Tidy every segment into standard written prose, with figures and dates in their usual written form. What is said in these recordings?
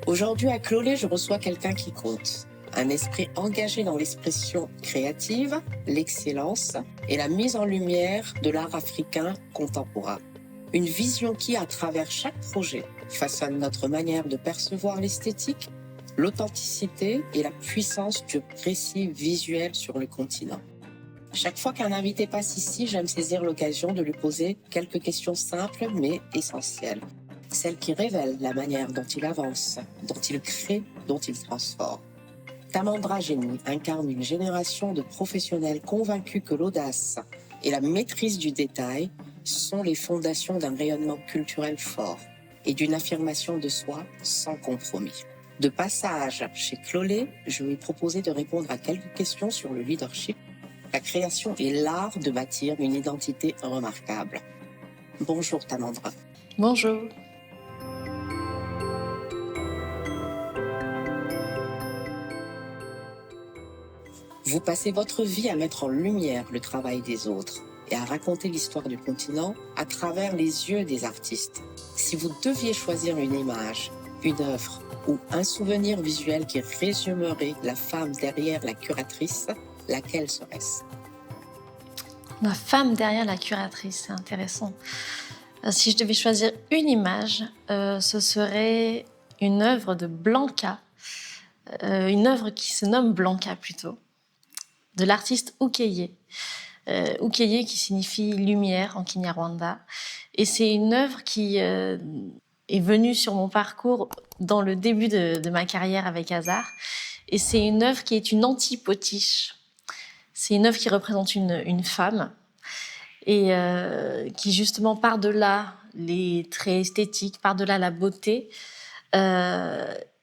Aujourd'hui, à Clolé, je reçois quelqu'un qui compte. Un esprit engagé dans l'expression créative, l'excellence et la mise en lumière de l'art africain contemporain. Une vision qui, à travers chaque projet, façonne notre manière de percevoir l'esthétique, l'authenticité et la puissance du récit visuel sur le continent. Chaque fois qu'un invité passe ici, j'aime saisir l'occasion de lui poser quelques questions simples mais essentielles. Celles qui révèlent la manière dont il avance, dont il crée, dont il transforme. Tamandra Génie incarne une génération de professionnels convaincus que l'audace et la maîtrise du détail sont les fondations d'un rayonnement culturel fort et d'une affirmation de soi sans compromis. De passage chez Clolé, je lui ai proposé de répondre à quelques questions sur le leadership, la création et l'art de bâtir une identité remarquable. Bonjour Tamandra. Bonjour. Vous passez votre vie à mettre en lumière le travail des autres et à raconter l'histoire du continent à travers les yeux des artistes. Si vous deviez choisir une image, une œuvre ou un souvenir visuel qui résumerait la femme derrière la curatrice, laquelle serait-ce ? La femme derrière la curatrice, c'est intéressant. Si je devais choisir une image, ce serait une œuvre de Blanca, une œuvre qui se nomme Blanca plutôt, de l'artiste Ukeye. Ukeye qui signifie lumière en Kinyarwanda. Et c'est une œuvre qui est venue sur mon parcours dans le début de ma carrière avec Hazard. Et c'est une œuvre qui est une anti-potiche. C'est une œuvre qui représente une femme et qui justement par-delà les traits esthétiques, par-delà la beauté,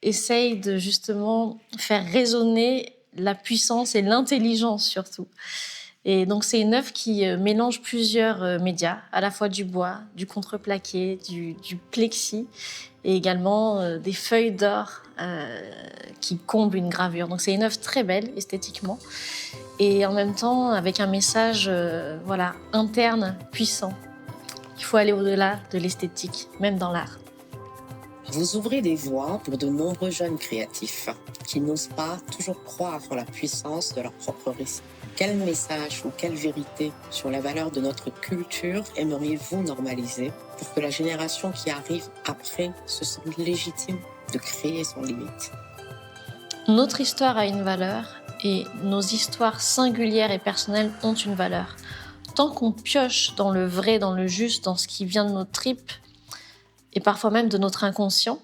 essaye de justement faire résonner la puissance et l'intelligence surtout. Et donc c'est une œuvre qui mélange plusieurs médias, à la fois du bois, du contreplaqué, du plexi et également des feuilles d'or qui comblent une gravure. Donc c'est une œuvre très belle esthétiquement et en même temps avec un message interne, puissant. Il faut aller au-delà de l'esthétique, même dans l'art. Vous ouvrez des voies pour de nombreux jeunes créatifs qui n'osent pas toujours croire en la puissance de leur propre récit. Quel message ou quelle vérité sur la valeur de notre culture aimeriez-vous normaliser pour que la génération qui arrive après se sente légitime de créer son limite ? Notre histoire a une valeur et nos histoires singulières et personnelles ont une valeur. Tant qu'on pioche dans le vrai, dans le juste, dans ce qui vient de nos tripes et parfois même de notre inconscient,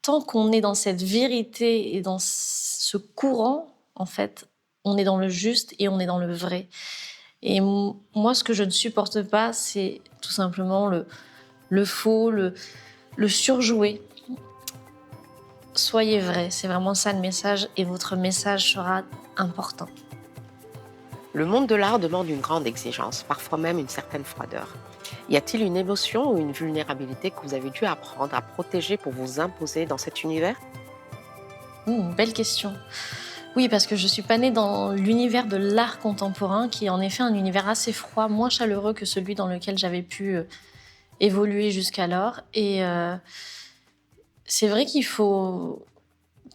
tant qu'on est dans cette vérité et dans ce courant, en fait, on est dans le juste et on est dans le vrai. Et moi, ce que je ne supporte pas, c'est tout simplement le faux, le surjoué. Soyez vrai, c'est vraiment ça le message et votre message sera important. Le monde de l'art demande une grande exigence, parfois même une certaine froideur. Y a-t-il une émotion ou une vulnérabilité que vous avez dû apprendre à protéger pour vous imposer dans cet univers ? Belle question. Oui, parce que je suis pas née dans l'univers de l'art contemporain, qui est en effet un univers assez froid, moins chaleureux que celui dans lequel j'avais pu évoluer jusqu'alors. Et c'est vrai qu'il faut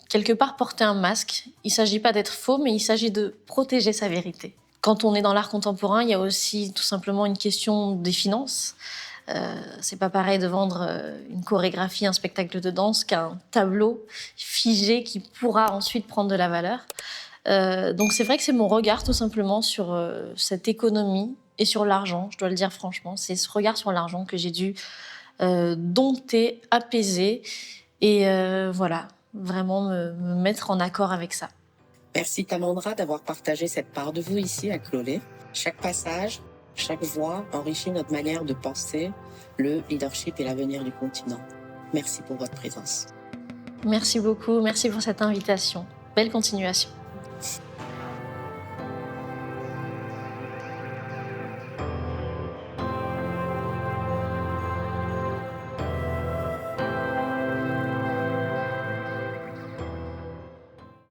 quelque part porter un masque. Il s'agit pas d'être faux, mais il s'agit de protéger sa vérité. Quand on est dans l'art contemporain, il y a aussi tout simplement une question des finances. C'est pas pareil de vendre une chorégraphie, un spectacle de danse qu'un tableau figé qui pourra ensuite prendre de la valeur. Donc c'est vrai que c'est mon regard tout simplement sur cette économie et sur l'argent, je dois le dire franchement. C'est ce regard sur l'argent que j'ai dû dompter, apaiser et vraiment me mettre en accord avec ça. Merci Tamandra d'avoir partagé cette part de vous ici à Clolé. Chaque passage, chaque voix enrichit notre manière de penser le leadership et l'avenir du continent. Merci pour votre présence. Merci beaucoup, merci pour cette invitation. Belle continuation.